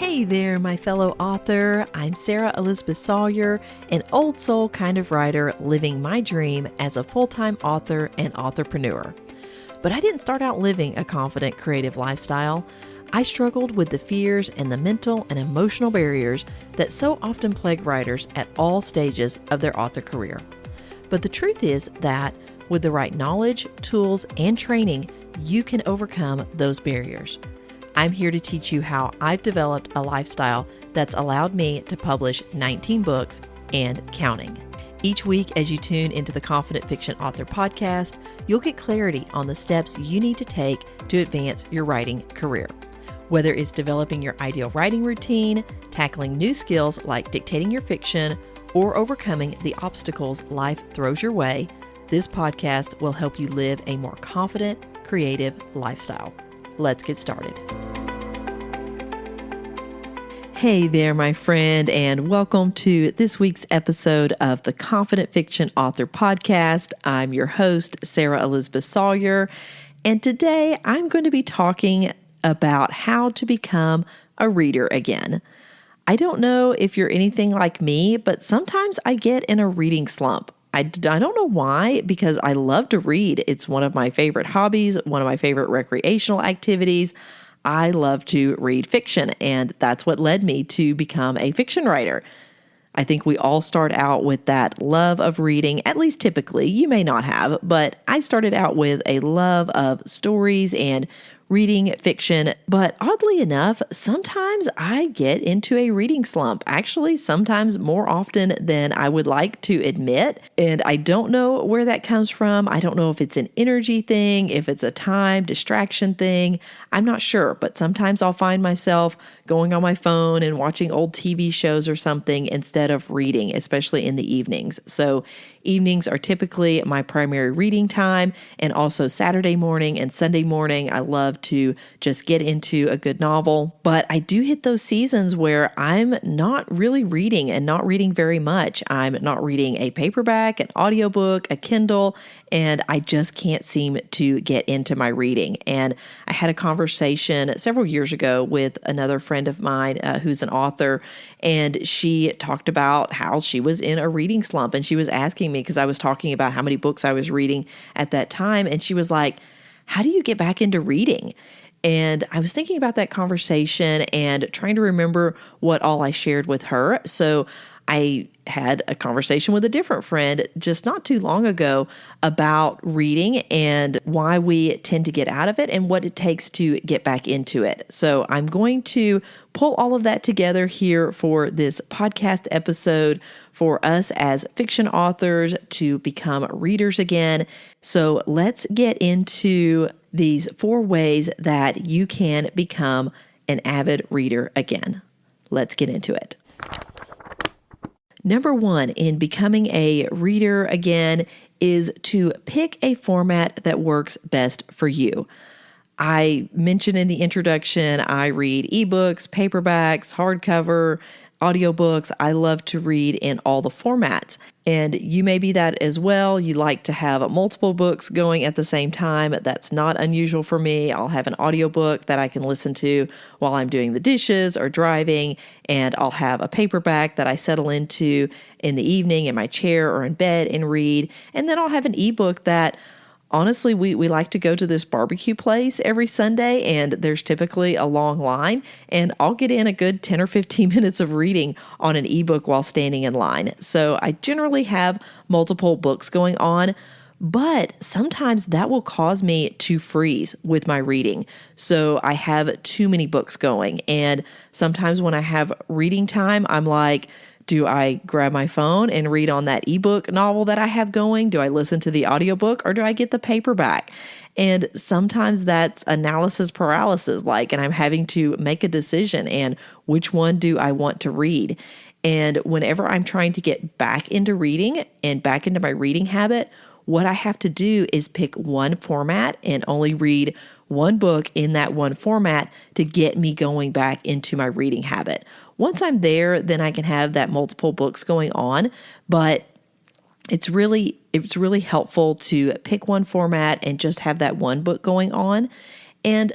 Hey there, my fellow author. I'm Sarah Elizabeth Sawyer, an old soul kind of writer living my dream as a full-time author and authorpreneur. But I didn't start out living a confident, creative lifestyle. I struggled with the fears and the mental and emotional barriers that so often plague writers at all stages of their author career. But the truth is that with the right knowledge, tools, and training, you can overcome those barriers. I'm here to teach you how I've developed a lifestyle that's allowed me to publish 19 books and counting. Each week, as you tune into the Confident Fiction Author podcast, you'll get clarity on the steps you need to take to advance your writing career. Whether it's developing your ideal writing routine, tackling new skills like dictating your fiction, or overcoming the obstacles life throws your way, this podcast will help you live a more confident, creative lifestyle. Let's get started. Hey there, my friend, and welcome to this week's episode of the Confident Fiction Author Podcast. I'm your host, Sarah Elizabeth Sawyer, and today I'm going to be talking about how to become a reader again. I don't know if you're anything like me, but sometimes I get in a reading slump. I don't know why, because I love to read. It's one of my favorite hobbies, one of my favorite recreational activities. I love to read fiction, and that's what led me to become a fiction writer. I think we all start out with that love of reading, at least typically. You may not have, but I started out with a love of stories and reading fiction. But oddly enough, sometimes I get into a reading slump. Actually, sometimes more often than I would like to admit. And I don't know where that comes from. I don't know if it's an energy thing, if it's a time distraction thing. I'm not sure. But sometimes I'll find myself going on my phone and watching old TV shows or something instead of reading, especially in the evenings. So evenings are typically my primary reading time, and also Saturday morning and Sunday morning. I love to just get into a good novel, but I do hit those seasons where I'm not really reading and not reading very much. I'm not reading a paperback, an audiobook, a Kindle, and I just can't seem to get into my reading. And I had a conversation several years ago with another friend of mine who's an author, and she talked about how she was in a reading slump, and she was asking me, because I was talking about how many books I was reading at that time, and she was like, how do you get back into reading? And I was thinking about that conversation and trying to remember what all I shared with her. So I had a conversation with a different friend just not too long ago about reading and why we tend to get out of it and what it takes to get back into it. So I'm going to pull all of that together here for this podcast episode for us as fiction authors to become readers again. So let's get into these 4 ways that you can become an avid reader again. Let's get into it. Number 1 in becoming a reader again is to pick a format that works best for you. I mentioned in the introduction, I read eBooks, paperbacks, hardcover, audiobooks. I love to read in all the formats. And you may be that as well. You like to have multiple books going at the same time. That's not unusual for me. I'll have an audiobook that I can listen to while I'm doing the dishes or driving, and I'll have a paperback that I settle into in the evening in my chair or in bed and read. And then I'll have an ebook that honestly, we like to go to this barbecue place every Sunday, and there's typically a long line, and I'll get in a good 10 or 15 minutes of reading on an ebook while standing in line. So I generally have multiple books going on, but sometimes that will cause me to freeze with my reading. So I have too many books going, and sometimes when I have reading time, I'm like, do I grab my phone and read on that ebook novel that I have going? Do I listen to the audiobook, or do I get the paperback? And sometimes that's analysis paralysis, and I'm having to make a decision, and which one do I want to read? And whenever I'm trying to get back into reading and back into my reading habit, what I have to do is pick one format and only read one book in that one format to get me going back into my reading habit. Once I'm there, then I can have that multiple books going on, but it's really helpful to pick one format and just have that one book going on. And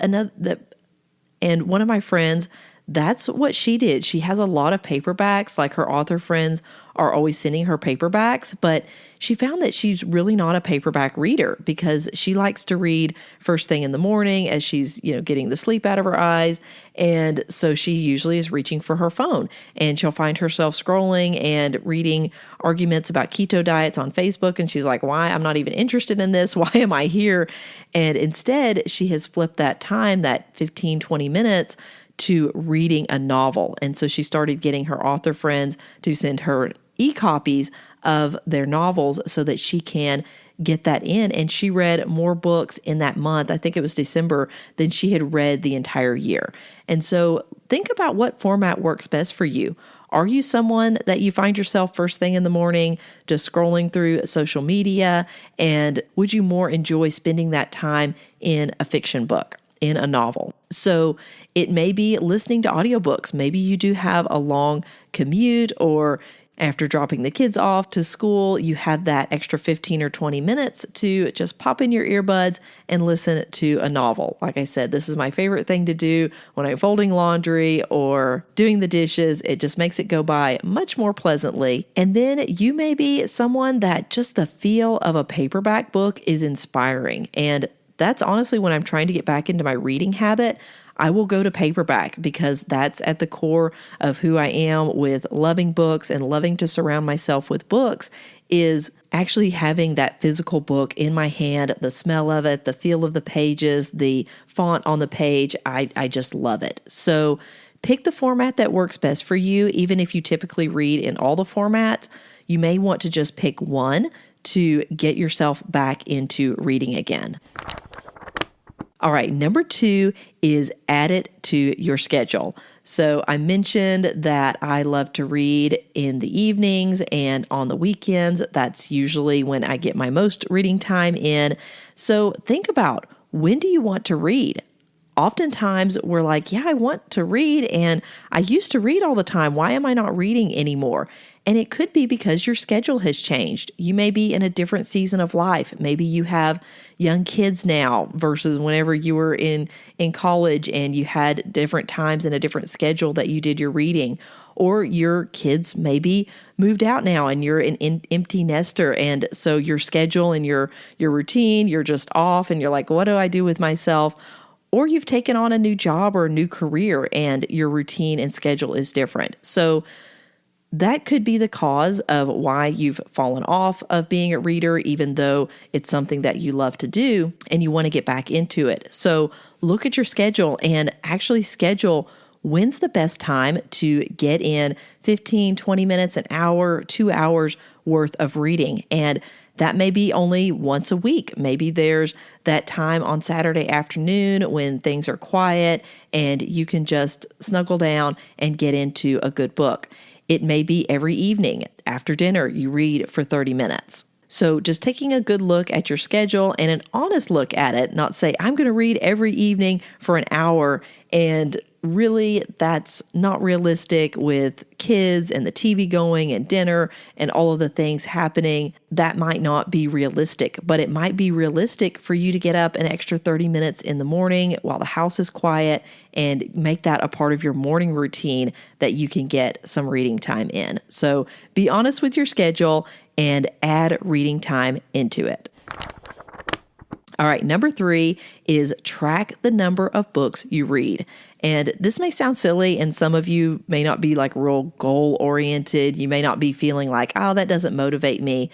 one of my friends that's what she did. She has a lot of paperbacks, like her author friends are always sending her paperbacks, but she found that she's really not a paperback reader because she likes to read first thing in the morning as she's, getting the sleep out of her eyes. And so she usually is reaching for her phone, and she'll find herself scrolling and reading arguments about keto diets on Facebook. And she's like, why? I'm not even interested in this. Why am I here? And instead, she has flipped that time, that 15, 20 minutes, to reading a novel. And so she started getting her author friends to send her e-copies of their novels so that she can get that in. And she read more books in that month, I think it was December, than she had read the entire year. And so think about what format works best for you. Are you someone that you find yourself first thing in the morning just scrolling through social media? And would you more enjoy spending that time in a fiction book, in a novel? So it may be listening to audiobooks. Maybe you do have a long commute, or after dropping the kids off to school, you have that extra 15 or 20 minutes to just pop in your earbuds and listen to a novel. Like I said, this is my favorite thing to do when I'm folding laundry or doing the dishes. It just makes it go by much more pleasantly. And then you may be someone that just the feel of a paperback book is inspiring. And that's honestly when I'm trying to get back into my reading habit, I will go to paperback because that's at the core of who I am with loving books and loving to surround myself with books, is actually having that physical book in my hand, the smell of it, the feel of the pages, the font on the page. I just love it. So pick the format that works best for you. Even if you typically read in all the formats, you may want to just pick one to get yourself back into reading again. All right, number 2 is add it to your schedule. So I mentioned that I love to read in the evenings and on the weekends. That's usually when I get my most reading time in. So think about, when do you want to read? Oftentimes we're like, yeah, I want to read, and I used to read all the time. Why am I not reading anymore? And it could be because your schedule has changed. You may be in a different season of life. Maybe you have young kids now versus whenever you were in college and you had different times and a different schedule that you did your reading. Or your kids maybe moved out now and you're an empty nester. And so your schedule and your routine, you're just off and you're like, what do I do with myself? Or you've taken on a new job or a new career and your routine and schedule is different. So that could be the cause of why you've fallen off of being a reader, even though it's something that you love to do and you want to get back into it. So look at your schedule and actually schedule when's the best time to get in 15, 20 minutes, an hour, 2 hours worth of reading. And that may be only once a week. Maybe there's that time on Saturday afternoon when things are quiet and you can just snuggle down and get into a good book. It may be every evening after dinner, you read for 30 minutes. So just taking a good look at your schedule and an honest look at it, not say, I'm going to read every evening for an hour. And really, that's not realistic with kids and the TV going and dinner and all of the things happening. That might not be realistic, but it might be realistic for you to get up an extra 30 minutes in the morning while the house is quiet and make that a part of your morning routine that you can get some reading time in. So be honest with your schedule and add reading time into it. All right, number 3 is track the number of books you read. And this may sound silly, and some of you may not be like real goal-oriented. You may not be feeling like, oh, that doesn't motivate me.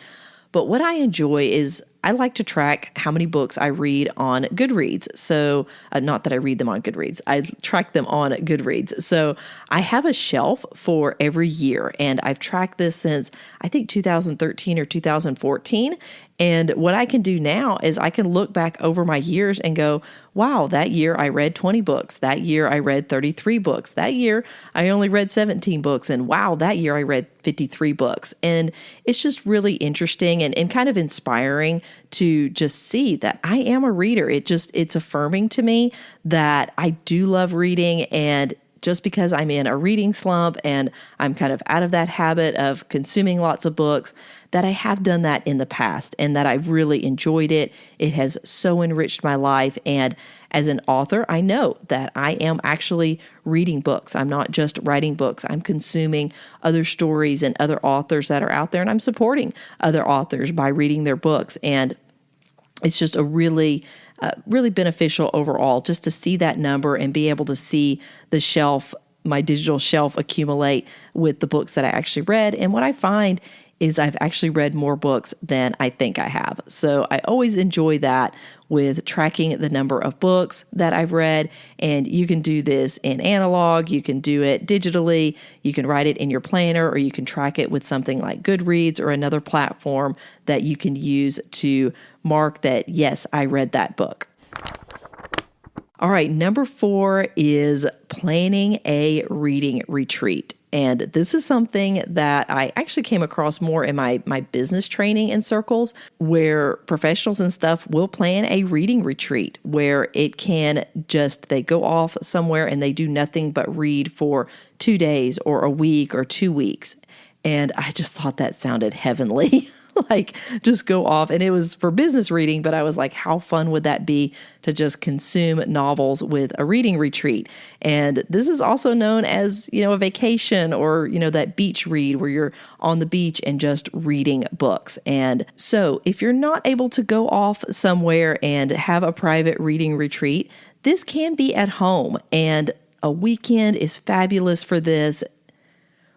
But what I enjoy is I like to track how many books I read on Goodreads. So not that I read them on Goodreads, I track them on Goodreads. So I have a shelf for every year, and I've tracked this since I think 2013 or 2014. And what I can do now is I can look back over my years and go, wow, that year I read 20 books. That year I read 33 books. That year I only read 17 books. And wow, that year I read 53 books. And it's just really interesting and kind of inspiring to just see that I am a reader. It's affirming to me that I do love reading, and just because I'm in a reading slump and I'm kind of out of that habit of consuming lots of books, that I have done that in the past and that I've really enjoyed it. It has so enriched my life. And as an author, I know that I am actually reading books. I'm not just writing books. I'm consuming other stories and other authors that are out there, and I'm supporting other authors by reading their books. And it's just a really beneficial overall just to see that number and be able to see the shelf, my digital shelf, accumulate with the books that I actually read. And what I find is I've actually read more books than I think I have. So I always enjoy that with tracking the number of books that I've read. And you can do this in analog, you can do it digitally, you can write it in your planner, or you can track it with something like Goodreads or another platform that you can use to mark that, yes, I read that book. All right, number 4 is planning a reading retreat. And this is something that I actually came across more in my business training in circles, where professionals and stuff will plan a reading retreat where it can just, they go off somewhere and they do nothing but read for 2 days or a week or 2 weeks. And I just thought that sounded heavenly. Like, just go off. And it was for business reading, but I was like, how fun would that be to just consume novels with a reading retreat? And this is also known as, a vacation, or, that beach read where you're on the beach and just reading books. And so if you're not able to go off somewhere and have a private reading retreat, this can be at home. And a weekend is fabulous for this,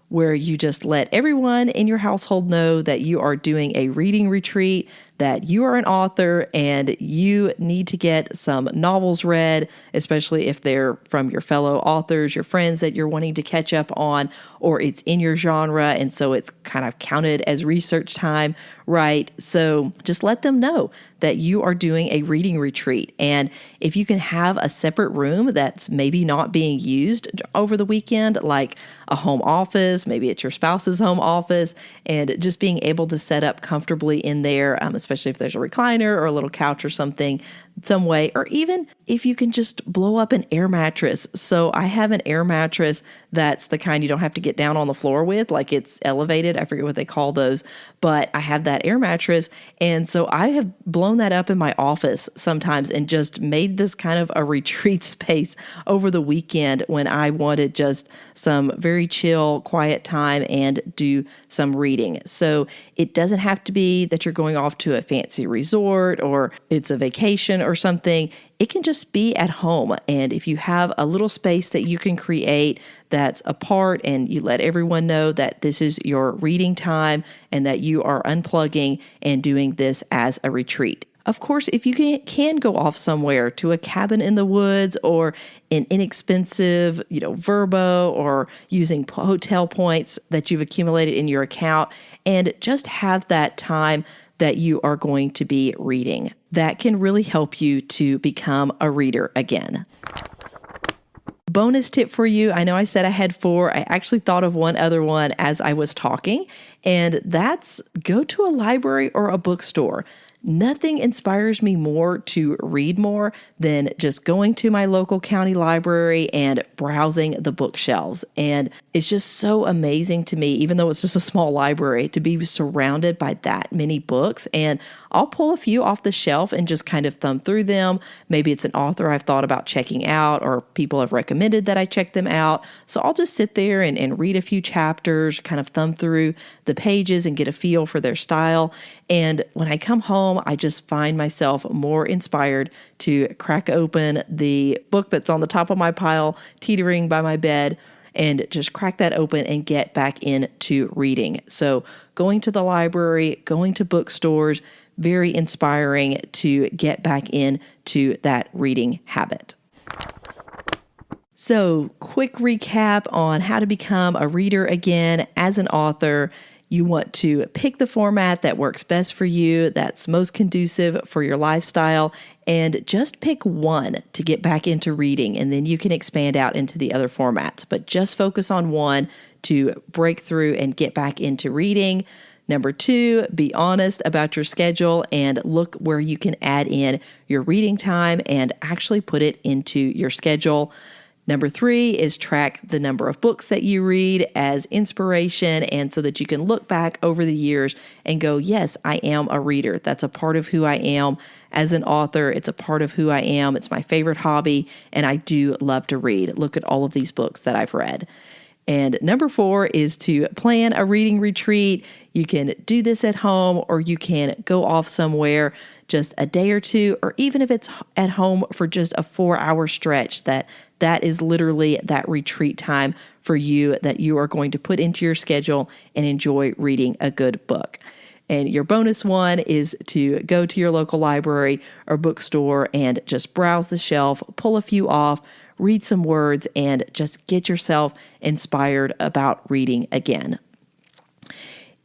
where you just let everyone in your household know that you are doing a reading retreat, that you are an author and you need to get some novels read, especially if they're from your fellow authors, your friends that you're wanting to catch up on, or it's in your genre, and so it's kind of counted as research time, right? So just let them know that you are doing a reading retreat. And if you can have a separate room that's maybe not being used over the weekend, like a home office, maybe it's your spouse's home office, and just being able to set up comfortably in there, especially if there's a recliner or a little couch or something, some way, or even if you can just blow up an air mattress. So I have an air mattress that's the kind you don't have to get down on the floor with, like it's elevated. I forget what they call those, but I have that air mattress. And so I have blown that up in my office sometimes and just made this kind of a retreat space over the weekend when I wanted just some very chill, quiet time and do some reading. So it doesn't have to be that you're going off to a fancy resort or it's a vacation or something. It can just be at home. And if you have a little space that you can create that's apart and you let everyone know that this is your reading time and that you are unplugging and doing this as a retreat. Of course, if you can go off somewhere to a cabin in the woods or an inexpensive, Vrbo, or using hotel points that you've accumulated in your account, and just have that time that you are going to be reading. That can really help you to become a reader again. Bonus tip for you. I know I said I had 4. I actually thought of one other one as I was talking, and that's go to a library or a bookstore. Nothing inspires me more to read more than just going to my local county library and browsing the bookshelves. And it's just so amazing to me, even though it's just a small library, to be surrounded by that many books. And I'll pull a few off the shelf and just kind of thumb through them. Maybe it's an author I've thought about checking out, or people have recommended that I check them out. So I'll just sit there and read a few chapters, kind of thumb through the pages and get a feel for their style. And when I come home, I just find myself more inspired to crack open the book that's on the top of my pile, teetering by my bed, and just crack that open and get back into reading. So going to the library, going to bookstores, very inspiring to get back into that reading habit. So, quick recap on how to become a reader again as an author. You want to pick the format that works best for you, that's most conducive for your lifestyle, and just pick one to get back into reading, and then you can expand out into the other formats. But just focus on one to break through and get back into reading. Number 2, be honest about your schedule and look where you can add in your reading time and actually put it into your schedule. Number 3 is track the number of books that you read as inspiration, and so that you can look back over the years and go, yes, I am a reader. That's a part of who I am as an author. It's a part of who I am. It's my favorite hobby, and I do love to read. Look at all of these books that I've read. And number 4 is to plan a reading retreat. You can do this at home, or you can go off somewhere just a day or two, or even if it's at home for just a 4-hour stretch, that is literally that retreat time for you that you are going to put into your schedule and enjoy reading a good book. And your bonus one is to go to your local library or bookstore and just browse the shelf, pull a few off, read some words, and just get yourself inspired about reading again.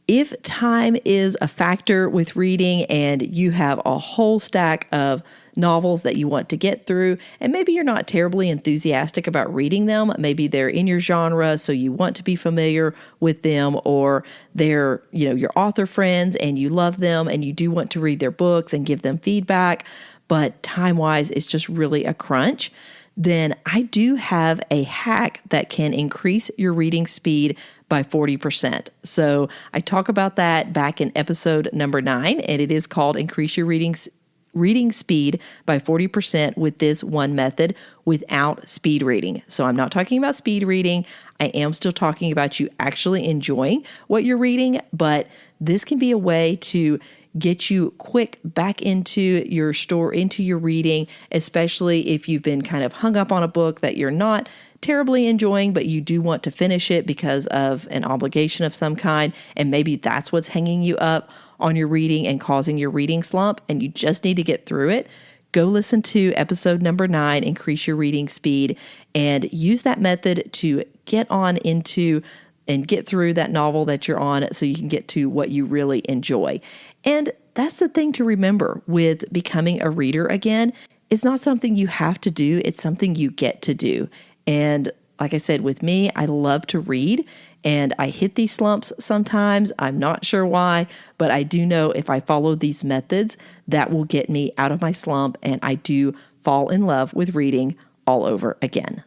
If time is a factor with reading and you have a whole stack of novels that you want to get through, and maybe you're not terribly enthusiastic about reading them, maybe they're in your genre, so you want to be familiar with them, or they're, your author friends and you love them and you do want to read their books and give them feedback, but time-wise it's just really a crunch, then I do have a hack that can increase your reading speed by 40%. So I talk about that back in episode number 9, and it is called Increase Your Reading Speed by 40% with this one method without speed reading. So I'm not talking about speed reading. I am still talking about you actually enjoying what you're reading, but this can be a way to get you quick back into your reading, especially if you've been kind of hung up on a book that you're not terribly enjoying, but you do want to finish it because of an obligation of some kind, and maybe that's what's hanging you up on your reading and causing your reading slump, and you just need to get through it. Go listen to episode number 9, Increase Your Reading Speed, and use that method to get on into and get through that novel that you're on so you can get to what you really enjoy. And that's the thing to remember with becoming a reader again. It's not something you have to do. It's something you get to do. And like I said, with me, I love to read and I hit these slumps sometimes. I'm not sure why, but I do know if I follow these methods, that will get me out of my slump, and I do fall in love with reading all over again.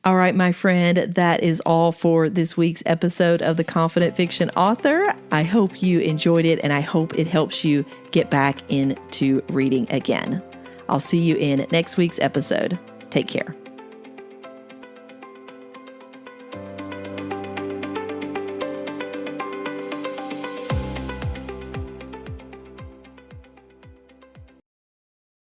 All right, my friend, that is all for this week's episode of The Confident Fiction Author. I hope you enjoyed it, and I hope it helps you get back into reading again. I'll see you in next week's episode. Take care.